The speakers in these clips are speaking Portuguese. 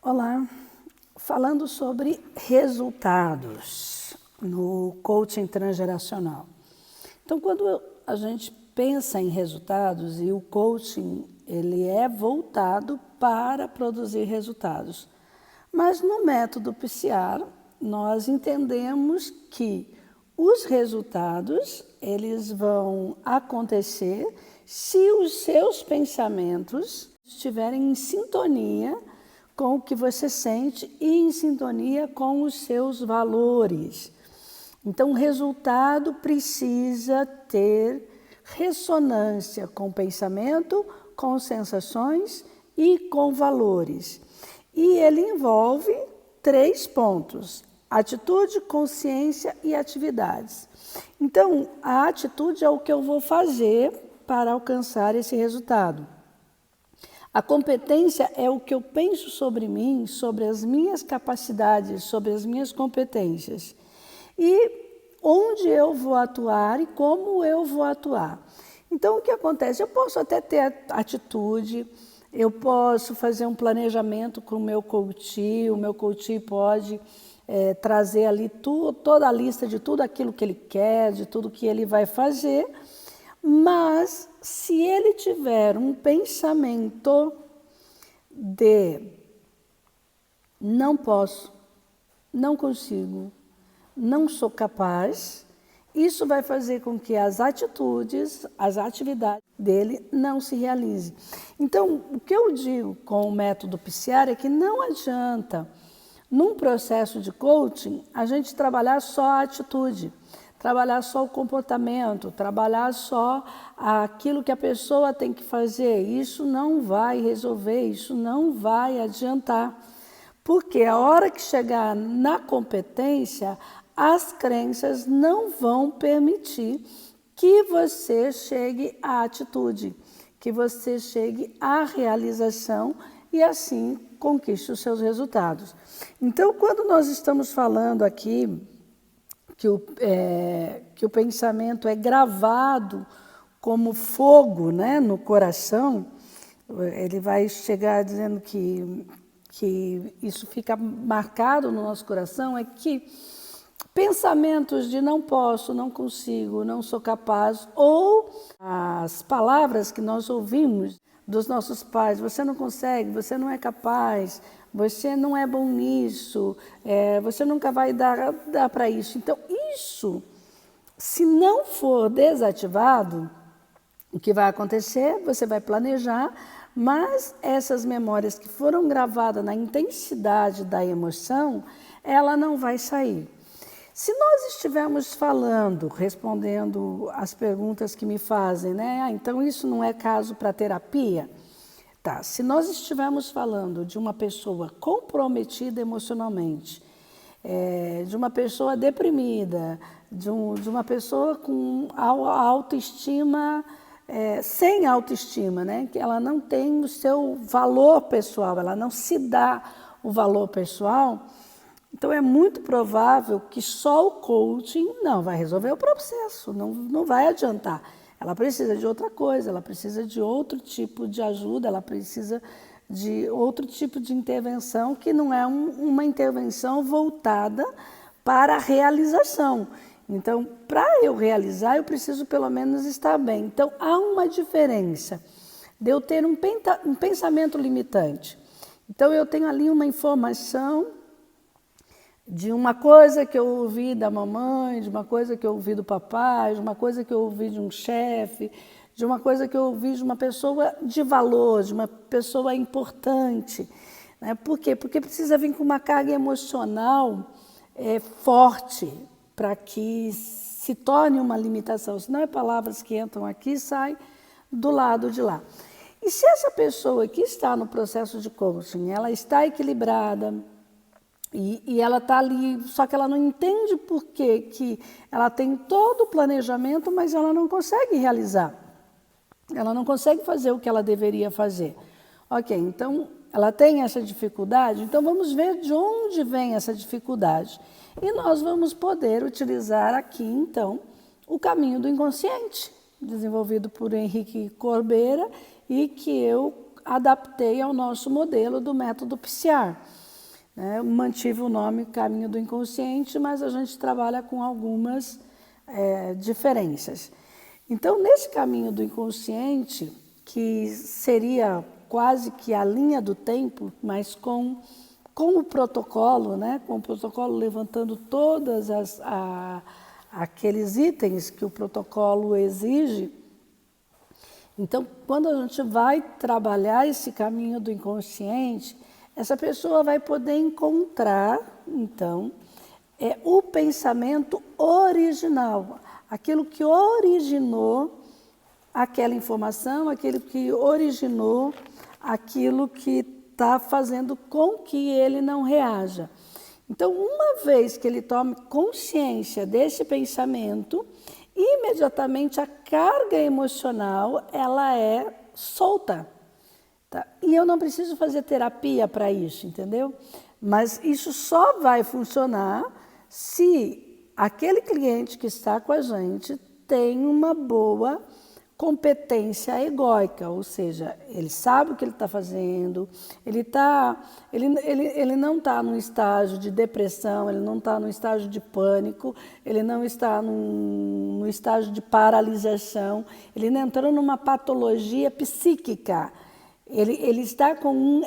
Olá, falando sobre resultados no coaching transgeracional. Então, quando a gente pensa em resultados, e o coaching ele é voltado para produzir resultados, mas no método PCR nós entendemos que os resultados eles vão acontecer se os seus pensamentos estiverem em sintonia com o que você sente e em sintonia com os seus valores. Então, o resultado precisa ter ressonância com o pensamento, com sensações e com valores. E ele envolve 3 pontos: atitude, consciência e atividades. Então, a atitude é o que eu vou fazer para alcançar esse resultado. A competência é o que eu penso sobre mim, sobre as minhas capacidades, sobre as minhas competências. E onde eu vou atuar e como eu vou atuar. Então, o que acontece? Eu posso até ter atitude, eu posso fazer um planejamento com o meu coach pode trazer ali toda a lista de tudo aquilo que ele quer, de tudo que ele vai fazer, mas se ele tiver um pensamento de não posso, não consigo, não sou capaz, isso vai fazer com que as atitudes, as atividades dele não se realizem. Então, o que eu digo com o método PCR é que não adianta, num processo de coaching, a gente trabalhar só a atitude, trabalhar só o comportamento, trabalhar só aquilo que a pessoa tem que fazer. Isso não vai resolver, isso não vai adiantar. Porque a hora que chegar na competência, as crenças não vão permitir que você chegue à atitude, que você chegue à realização e assim conquiste os seus resultados. Então, quando nós estamos falando aqui que o pensamento é gravado como fogo, né, no coração, ele vai chegar dizendo que isso fica marcado no nosso coração, é que pensamentos de não posso, não consigo, não sou capaz, ou as palavras que nós ouvimos dos nossos pais: você não consegue, você não é capaz, você não é bom nisso, você nunca vai dar para isso. Então, isso, se não for desativado, o que vai acontecer? Você vai planejar, mas essas memórias que foram gravadas na intensidade da emoção, ela não vai sair. Se nós estivermos falando, respondendo as perguntas que me fazem, né? Então isso não é caso para terapia? Tá, se nós estivermos falando de uma pessoa comprometida emocionalmente, de uma pessoa deprimida, de uma pessoa com autoestima, sem autoestima, né? Que ela não tem o seu valor pessoal, ela não se dá o valor pessoal, então é muito provável que só o coaching não vai resolver o processo, não vai adiantar. Ela precisa de outra coisa, ela precisa de outro tipo de ajuda, ela precisa de outro tipo de intervenção que não é uma intervenção voltada para a realização. Então, para eu realizar, eu preciso pelo menos estar bem. Então, há uma diferença de eu ter um pensamento limitante. Então, eu tenho ali uma informação de uma coisa que eu ouvi da mamãe, de uma coisa que eu ouvi do papai, de uma coisa que eu ouvi de um chefe, de uma coisa que eu ouvi de uma pessoa de valor, de uma pessoa importante. Né? Por quê? Porque precisa vir com uma carga emocional forte para que se torne uma limitação. Senão é palavras que entram aqui e saem do lado de lá. E se essa pessoa que está no processo de coaching, ela está equilibrada, e ela está ali, só que ela não entende por que ela tem todo o planejamento, mas ela não consegue realizar. Ela não consegue fazer o que ela deveria fazer. Ok, então ela tem essa dificuldade, então vamos ver de onde vem essa dificuldade. E nós vamos poder utilizar aqui, então, o caminho do inconsciente, desenvolvido por Henrique Corbeira, e que eu adaptei ao nosso modelo do método PCR. Né? Mantive o nome Caminho do Inconsciente, mas a gente trabalha com algumas diferenças. Então, nesse Caminho do Inconsciente, que seria quase que a linha do tempo, mas com o protocolo, né? Com o protocolo levantando todas aqueles itens que o protocolo exige. Então, quando a gente vai trabalhar esse caminho do inconsciente, essa pessoa vai poder encontrar, então, o pensamento original, aquilo que originou aquela informação, aquilo que originou aquilo que está fazendo com que ele não reaja. Então, uma vez que ele tome consciência desse pensamento, imediatamente a carga emocional ela é solta. Tá? E eu não preciso fazer terapia para isso, entendeu? Mas isso só vai funcionar se aquele cliente que está com a gente tem uma boa competência egóica, ou seja, ele sabe o que ele está fazendo, ele não está num estágio de depressão, ele não está num estágio de pânico, ele não está num estágio de paralisação, ele não entrou numa patologia psíquica, ele está com um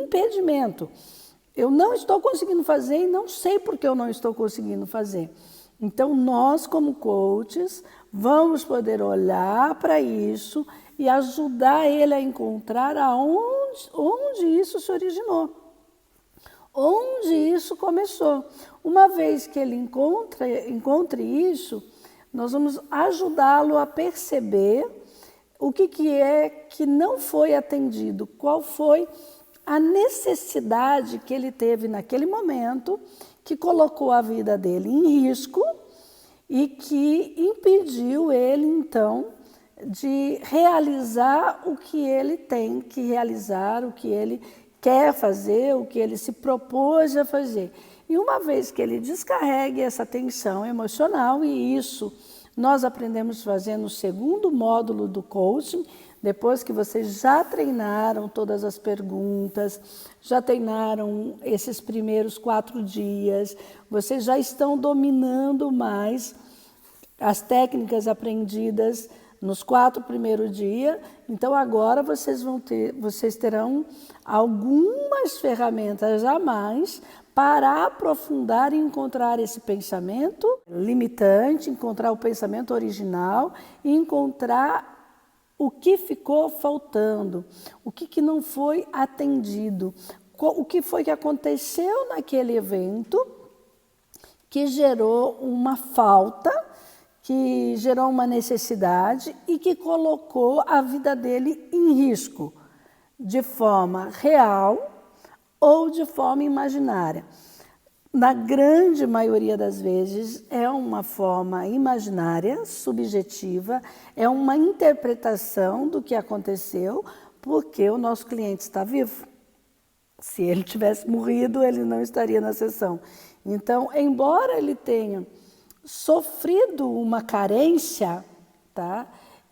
impedimento. Eu não estou conseguindo fazer e não sei por que eu não estou conseguindo fazer. Então, nós, como coaches, vamos poder olhar para isso e ajudar ele a encontrar onde isso se originou, onde isso começou. Uma vez que ele encontre isso, nós vamos ajudá-lo a perceber o que é que não foi atendido, qual foi a necessidade que ele teve naquele momento, que colocou a vida dele em risco e que impediu ele, então, de realizar o que ele tem que realizar, o que ele quer fazer, o que ele se propôs a fazer. E uma vez que ele descarregue essa tensão emocional, e isso nós aprendemos a fazer no segundo módulo do coaching, depois que vocês já treinaram todas as perguntas, já treinaram esses primeiros 4 dias, vocês já estão dominando mais as técnicas aprendidas nos 4 primeiros dias. Então agora vocês terão algumas ferramentas a mais para aprofundar e encontrar esse pensamento limitante, encontrar o pensamento original e encontrar o que ficou faltando, o que não foi atendido, o que foi que aconteceu naquele evento que gerou uma falta, que gerou uma necessidade e que colocou a vida dele em risco, de forma real ou de forma imaginária. Na grande maioria das vezes, é uma forma imaginária, subjetiva, é uma interpretação do que aconteceu, porque o nosso cliente está vivo. Se ele tivesse morrido, ele não estaria na sessão. Então, embora ele tenha sofrido uma carência, tá?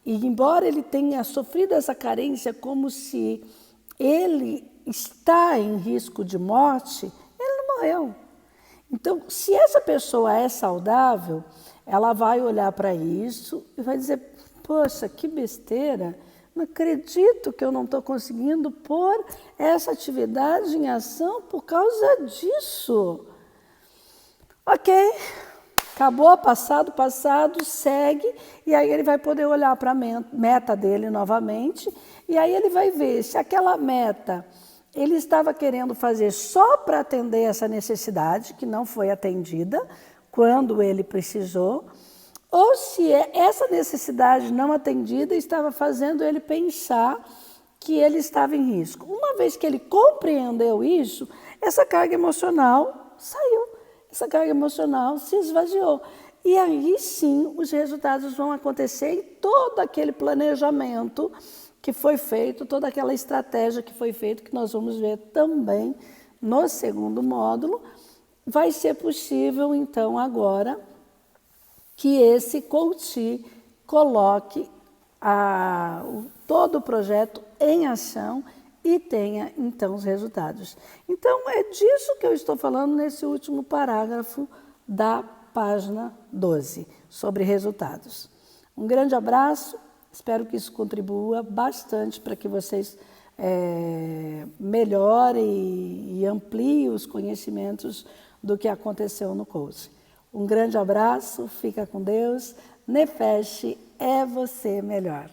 E embora ele tenha sofrido essa carência como se ele está em risco de morte, ele não morreu. Então, se essa pessoa é saudável, ela vai olhar para isso e vai dizer, poxa, que besteira, não acredito que eu não estou conseguindo pôr essa atividade em ação por causa disso. Ok, acabou, passado, segue, e aí ele vai poder olhar para a meta dele novamente, e aí ele vai ver se aquela meta ele estava querendo fazer só para atender essa necessidade, que não foi atendida quando ele precisou, ou se essa necessidade não atendida estava fazendo ele pensar que ele estava em risco. Uma vez que ele compreendeu isso, essa carga emocional saiu, essa carga emocional se esvaziou. E aí sim os resultados vão acontecer e todo aquele planejamento que foi feito, toda aquela estratégia que foi feita, que nós vamos ver também no segundo módulo, vai ser possível, então, agora, que esse coach coloque todo o projeto em ação e tenha, então, os resultados. Então, é disso que eu estou falando nesse último parágrafo da página 12, sobre resultados. Um grande abraço, espero que isso contribua bastante para que vocês melhorem e ampliem os conhecimentos do que aconteceu no coaching. Um grande abraço, fica com Deus, Nefesh é você melhor.